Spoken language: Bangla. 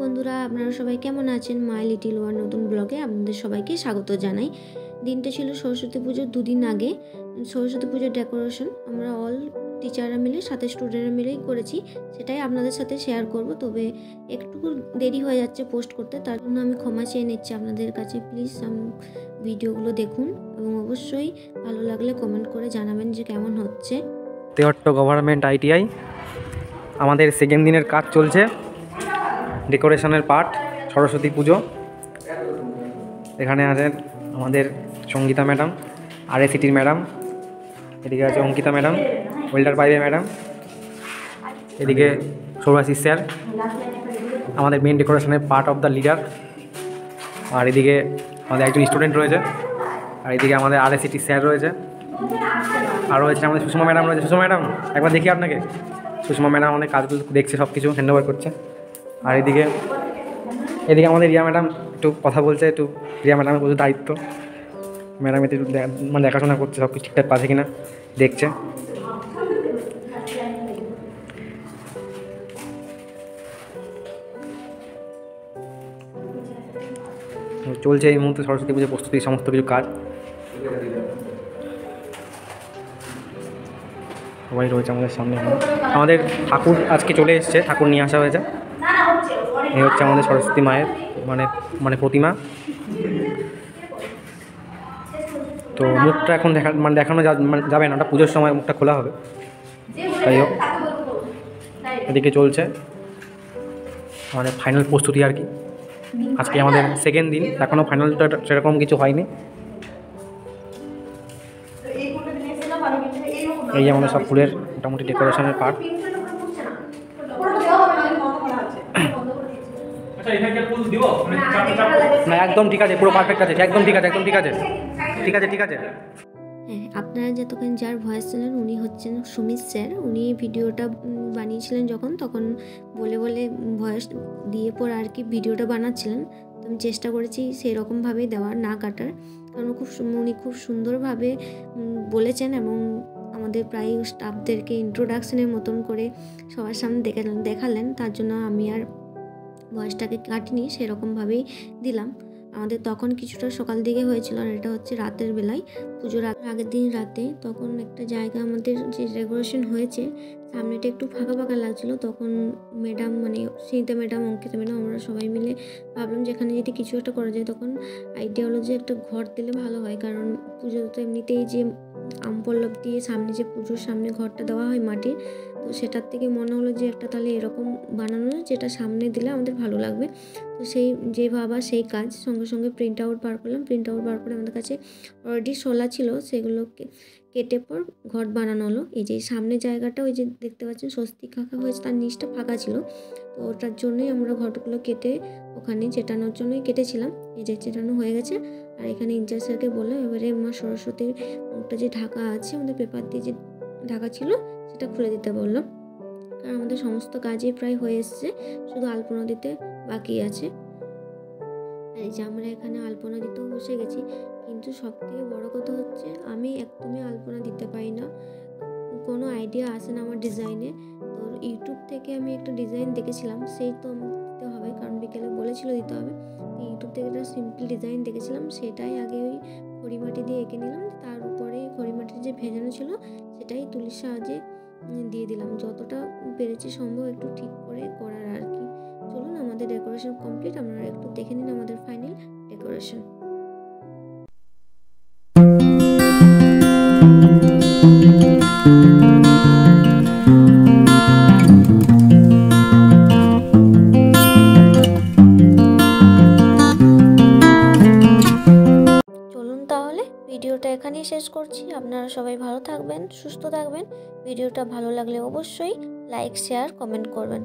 বন্ধুরা, আপনারা সবাই কেমন আছেন? মাই লিটিল ওয়ার নতুন ব্লগে আপনাদের সবাইকে স্বাগত জানাই। দিনটা ছিল সরস্বতী পুজোর দুদিন আগে। সরস্বতী পুজোর ডেকোরেশন আমরা অল টিচাররা মিলে, সাথে স্টুডেন্টরা মিলেই করেছি। সেটাই আপনাদের সাথে শেয়ার করব। তবে একটু দেরি হয়ে যাচ্ছে পোস্ট করতে, তার জন্য আমি ক্ষমা চেয়ে নিচ্ছি আপনাদের কাছে। প্লিজ ভিডিওগুলো দেখুন এবং অবশ্যই ভালো লাগলে কমেন্ট করে জানাবেন যে কেমন হচ্ছে। তেহট্ট গভর্নমেন্ট ITI আমাদের সেকেন্ড দিনের কাজ চলছে, ডেকোরেশনের পার্ট। সরস্বতী পুজো। এখানে আছেন আমাদের সঙ্গীতা ম্যাডাম, RACTর ম্যাডাম, এদিকে আছে অঙ্কিতা ম্যাডাম, ওয়েল্ডার পাইপের ম্যাডাম, এদিকে সৌরাশিস স্যার, আমাদের মেন ডেকোরেশনের পার্ট অফ দ্য লিডার। আর এদিকে আমাদের একজন স্টুডেন্ট রয়েছে, আর এদিকে আমাদের RACT স্যার রয়েছে, আর রয়েছে আমাদের সুষমা ম্যাডাম রয়েছে। সুষমা ম্যাডাম একবার দেখি আপনাকে। সুষমা ম্যাডাম আমাদের কাজগুলো দেখছে, সব কিছু হ্যান্ড ওভার করছে। আর এদিকে আমাদের রিয়া ম্যাডাম একটু কথা বলছে, একটু রিয়া ম্যাডামের প্রচুর দায়িত্ব। ম্যাডাম একটু মানে দেখাশোনা করছে, সব কিছু ঠিকঠাক আছে কিনা দেখছে। চলছে এই মুহূর্তে সরস্বতী পুজোর প্রস্তুতি, সমস্ত কিছু কাজ। সবাই রয়েছে আমাদের সামনে। আমাদের ঠাকুর আজকে চলে এসছে, ঠাকুর নিয়ে আসা হয়েছে। এই হচ্ছে আমাদের সরস্বতী মায়ের মানে প্রতিমা। তো মুখটা এখন দেখানো যাবে না, ওটা পুজোর সময় মুখটা খোলা হবে। তাই হোক, এদিকে চলছে আমাদের ফাইনাল প্রস্তুতি আর কি। আজকে আমাদের সেকেন্ড দিন, এখনও ফাইনালটা সেরকম কিছু হয়নি। এই আমাদের সব ফুলের মোটামুটি ডেকোরেশনের পার্ট। না একদম ঠিক আছে, পুরো পারফেক্ট আছে, একদম ঠিক আছে, একদম ঠিক আছে, ঠিক আছে, ঠিক আছে। হ্যাঁ, আপনারা যতক্ষণ যার ভয়েস ছিলেন উনি হচ্ছেন সুমিত স্যার। উনি ভিডিওটা বানিয়েছিলেন তখন বলে ভয়েস দিয়ে পর আর কি ভিডিওটা বানাচ্ছিলেন। তো আমি চেষ্টা করেছি সেই রকমভাবেই দেওয়ার, না কাটার, কারণ উনি খুব সুন্দরভাবে বলেছেন এবং আমাদের প্রায় স্টাফদেরকে ইন্ট্রোডাকশনের মতন করে সবার সামনে দেখালেন। তার জন্য আমি আর ভয়েসটাকে কাটিনি, সেরকমভাবেই দিলাম। আমাদের তখন কিছুটা সকাল দিকে হয়েছিল, আর এটা হচ্ছে রাতের বেলায়, পুজোর আগের দিন রাতে। তখন একটা জায়গা আমাদের যে ডেকোরেশন হয়েছে সামনেটা একটু ফাঁকা ফাঁকা লাগছিলো। তখন ম্যাডাম মানে সুনিতা ম্যাডাম, অঙ্কিতা ম্যাডাম, আমরা সবাই মিলে ভাবলাম যে এখানে যদি কিছু একটা করা যায়। তখন আইডিয়া হলো যে একটা ঘর দিলে ভালো হয়, কারণ পুজো তো এমনিতেই যে আমপল্লব দিয়ে সামনে যে পুজোর সামনে ঘরটা দেওয়া হয় মাটির, তো সেটার থেকে মনে হলো যে একটা তাহলে এরকম বানানো যেটা সামনে দিলে আমাদের ভালো লাগবে। তো সেই যে ভাবা সেই কাজ, সঙ্গে সঙ্গে প্রিন্ট আউট বার করলাম। প্রিন্ট আউট বার করে আমাদের কাছে অলরেডি শোলা ছিল, সেগুলোকে কেটে পর ঘর বানানো হলো। এই যে সামনে জায়গাটা ওই যে দেখতে পাচ্ছেন স্বস্তিক আঁকা হয়েছে, তার নিচটা ফাঁকা ছিল, তো ওটার জন্যই আমরা ঘরগুলো কেটে ওখানে চেটানোর জন্যই কেটেছিলাম। এই যে চেটানো হয়ে গেছে। আর এখানে ইনচার্জ স্যারকে বললাম এবারে মা সরস্বতীর মুখটা যে ঢাকা আছে আমাদের পেপার দিয়ে, যে ঢাকা ছিল সেটা খুলে দিতে বললাম। কারণ আমাদের সমস্ত কাজই প্রায় হয়ে এসছে, শুধু আলপনা দিতে বাকি আছে। আর এই যে আমরা এখানে আলপনা দিতেও বসে গেছি। কিন্তু সব থেকে বড় কথা হচ্ছে আমি একদমই আলপনা দিতে পারি না, কোনো আইডিয়া আসে না আমার ডিজাইনে। তো ইউটিউব থেকে আমি একটা ডিজাইন দেখেছিলাম, সেই তো আমাকে দিতে হবে, কারণ বিকেলে বলেছিল দিতে হবে। ইউটিউব থেকে একটা সিম্পল ডিজাইন দেখেছিলাম, সেটাই আগে ওই খড়িমাটি দিয়ে এঁকে নিলাম। তার উপরে খড়িমাটির যে ভেজানো ছিল সেটাই তুলির সাহায্যে দিয়ে দিলাম। যতটা পেরেছি সম্ভব একটু ঠিক করে করার আর কি। চলুন, আমাদের ডেকোরেশন কমপ্লিট, আপনারা একটু দেখে নিন আমাদের ফাইনাল ডেকোরেশন। ভিডিওটা এখানেই শেষ করছি। আপনারা সবাই ভালো থাকবেন, সুস্থ থাকবেন। ভিডিওটা ভালো লাগলে অবশ্যই লাইক, শেয়ার, কমেন্ট করবেন।